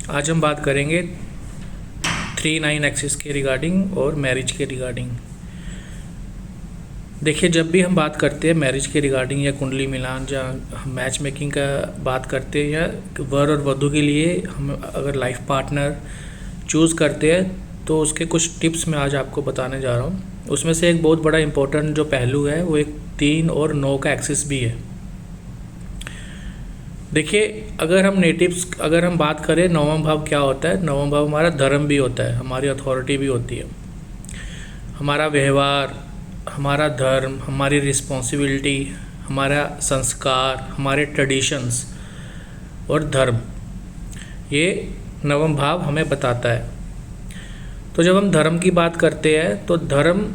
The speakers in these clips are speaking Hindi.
आज हम बात करेंगे 3-9 एक्सिस के रिगार्डिंग और मैरिज के रिगार्डिंग। देखिए, जब भी हम बात करते हैं मैरिज के रिगार्डिंग या कुंडली मिलान या हम मैच मेकिंग का बात करते हैं या वर और वधू के लिए हम अगर लाइफ पार्टनर चूज़ करते हैं तो उसके कुछ टिप्स मैं आज आपको बताने जा रहा हूँ। उसमें से एक बहुत बड़ा इम्पोर्टेंट जो पहलू है वो एक 3 और 9 का एक्सिस भी है। देखिए, अगर हम बात करें नवम भाव क्या होता है, नवम भाव हमारा धर्म भी होता है, हमारी अथॉरिटी भी होती है, हमारा व्यवहार, हमारा धर्म, हमारी रिस्पॉन्सिबिलिटी, हमारा संस्कार, हमारे ट्रेडिशंस और धर्म, ये नवम भाव हमें बताता है। तो जब हम धर्म की बात करते हैं तो धर्म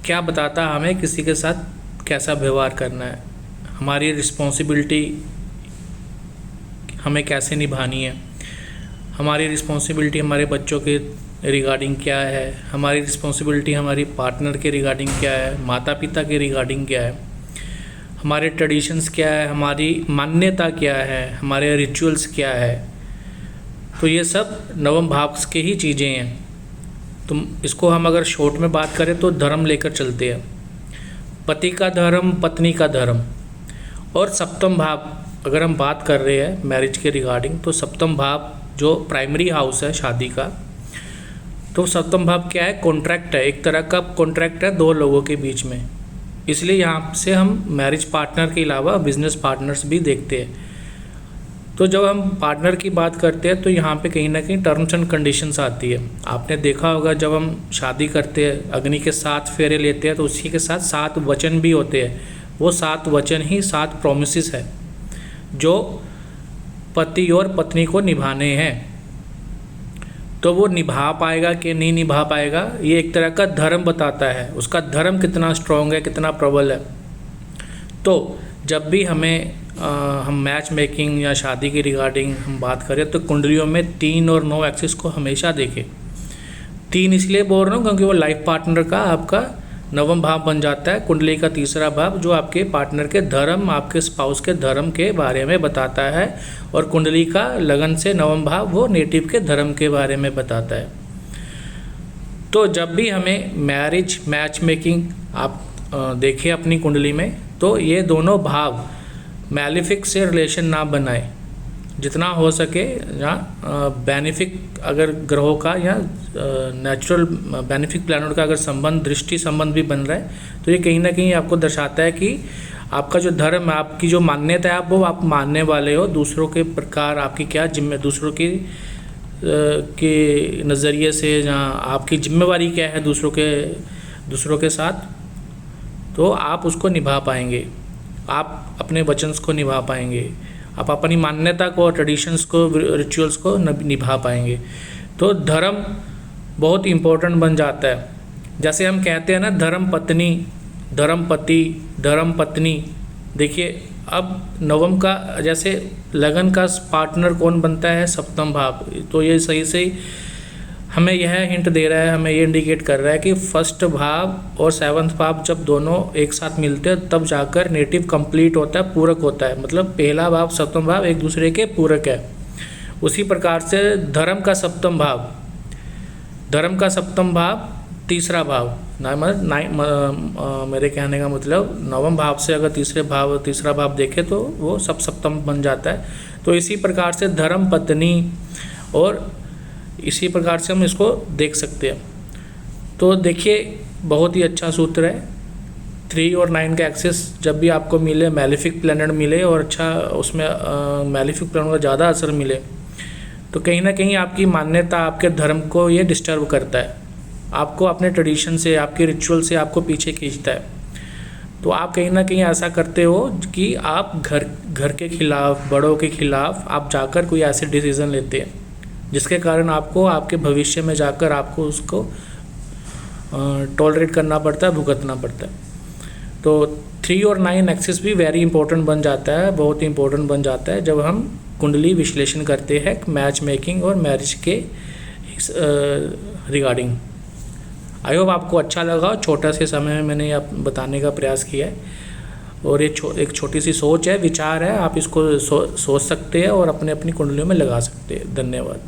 क्या बताता है हमें किसी के साथ कैसा व्यवहार करना है, हमारी रिस्पॉन्सिबिलिटी हमें कैसे निभानी है, हमारी रिस्पॉन्सिबिलिटी हमारे बच्चों के रिगार्डिंग क्या है, हमारी रिस्पॉन्सिबिलिटी हमारी पार्टनर के रिगार्डिंग क्या है, माता पिता के रिगार्डिंग क्या है, हमारे ट्रेडिशंस क्या है, हमारी मान्यता क्या है, हमारे रिचुअल्स क्या है। तो ये सब नवम भाव के ही चीज़ें हैं। तो इसको हम अगर शॉर्ट में बात करें तो धर्म लेकर चलते हैं, पति का धर्म, पत्नी का धर्म। और सप्तम भाव अगर हम बात कर रहे हैं मैरिज के रिगार्डिंग तो सप्तम भाव जो प्राइमरी हाउस है शादी का, तो सप्तम भाव क्या है, कॉन्ट्रैक्ट है, एक तरह का कॉन्ट्रैक्ट है दो लोगों के बीच में। इसलिए यहाँ से हम मैरिज पार्टनर के अलावा बिजनेस पार्टनर्स भी देखते हैं। तो जब हम पार्टनर की बात करते हैं तो यहाँ पे कहीं ना कहीं टर्म्स एंड कंडीशंस आती है। आपने देखा होगा जब हम शादी करते हैं, अग्नि के 7 फेरे लेते हैं तो उसी के साथ 7 वचन भी होते हैं। वो 7 वचन ही 7 प्रोमिसेस है जो पति और पत्नी को निभाने हैं। तो वो निभा पाएगा कि नहीं निभा पाएगा, ये एक तरह का धर्म बताता है, उसका धर्म कितना स्ट्रॉन्ग है, कितना प्रबल है। तो जब भी हम मैच मेकिंग या शादी की रिगार्डिंग हम बात करें तो कुंडलियों में 3 और 9 एक्सिस को हमेशा देखें। 3 इसलिए बोल रहा हूँ क्योंकि वो लाइफ पार्टनर का आपका नवम भाव बन जाता है, कुंडली का तीसरा भाव जो आपके पार्टनर के धर्म, आपके स्पाउस के धर्म के बारे में बताता है। और कुंडली का लगन से नवम भाव वो नेटिव के धर्म के बारे में बताता है। तो जब भी हमें मैच मेकिंग आप देखें अपनी कुंडली में तो ये दोनों भाव मैलिफिक से रिलेशन ना बनाए, जितना हो सके या बेनिफिक अगर ग्रहों का या नेचुरल बेनिफिक प्लैनेट का अगर संबंध, दृष्टि संबंध भी बन रहा है तो ये कहीं ना कहीं आपको दर्शाता है कि आपका जो धर्म है, आपकी जो मान्यता है, वो आप मानने वाले हो। दूसरों के प्रकार आपकी क्या दूसरों की के नज़रिए से या आपकी जिम्मेवारी क्या है दूसरों के साथ, तो आप उसको निभा पाएंगे, आप अपने वचन को निभा पाएंगे, आप अपनी मान्यता को, ट्रेडिशंस को, रिचुअल्स को निभा पाएंगे। तो धर्म बहुत इम्पोर्टेंट बन जाता है। जैसे हम कहते हैं ना धर्म पत्नी, धर्म पति, धर्म पत्नी। देखिए, अब नवम का जैसे लगन का पार्टनर कौन बनता है, सप्तम भाव। तो ये सही से हमें यह हिंट दे रहा है, हमें ये इंडिकेट कर रहा है कि फर्स्ट भाव और 7वां भाव जब दोनों एक साथ मिलते हैं तब जाकर नेटिव कंप्लीट होता है, पूरक होता है। मतलब पहला भाव, सप्तम भाव एक दूसरे के पूरक है। उसी प्रकार से धर्म का सप्तम भाव तीसरा भाव मेरे कहने का मतलब नवम भाव से अगर तीसरा भाव देखें तो वो सप्तम बन जाता है। तो इसी प्रकार से धर्म पत्नी, और इसी प्रकार से हम इसको देख सकते हैं। तो देखिए, बहुत ही अच्छा सूत्र है। 3 और 9 का एक्सेस जब भी आपको मिले, मैलिफिक प्लैनेट मिले और अच्छा उसमें मैलिफिक प्लैनेट का ज़्यादा असर मिले तो कहीं ना कहीं आपकी मान्यता, आपके धर्म को ये डिस्टर्ब करता है, आपको अपने ट्रेडिशन से, आपके रिचुअल से आपको पीछे खींचता है। तो आप कहीं ना कहीं ऐसा करते हो कि आप घर के खिलाफ, बड़ों के खिलाफ आप जाकर कोई ऐसे डिसीज़न लेते हैं जिसके कारण आपको आपके भविष्य में जाकर आपको उसको टॉलरेट करना पड़ता है, भुगतना पड़ता है। तो 3 और 9 एक्सिस भी वेरी इंपॉर्टेंट बन जाता है, बहुत ही इंपॉर्टेंट बन जाता है जब हम कुंडली विश्लेषण करते हैं मैच मेकिंग और मैरिज के रिगार्डिंग। आई होप आपको अच्छा लगा, छोटा से समय में मैंने बताने का प्रयास किया है। और ये एक छोटी सी सोच है, विचार है, आप इसको सोच सकते हैं और अपने अपनी कुंडलियों में लगा सकते हैं। धन्यवाद।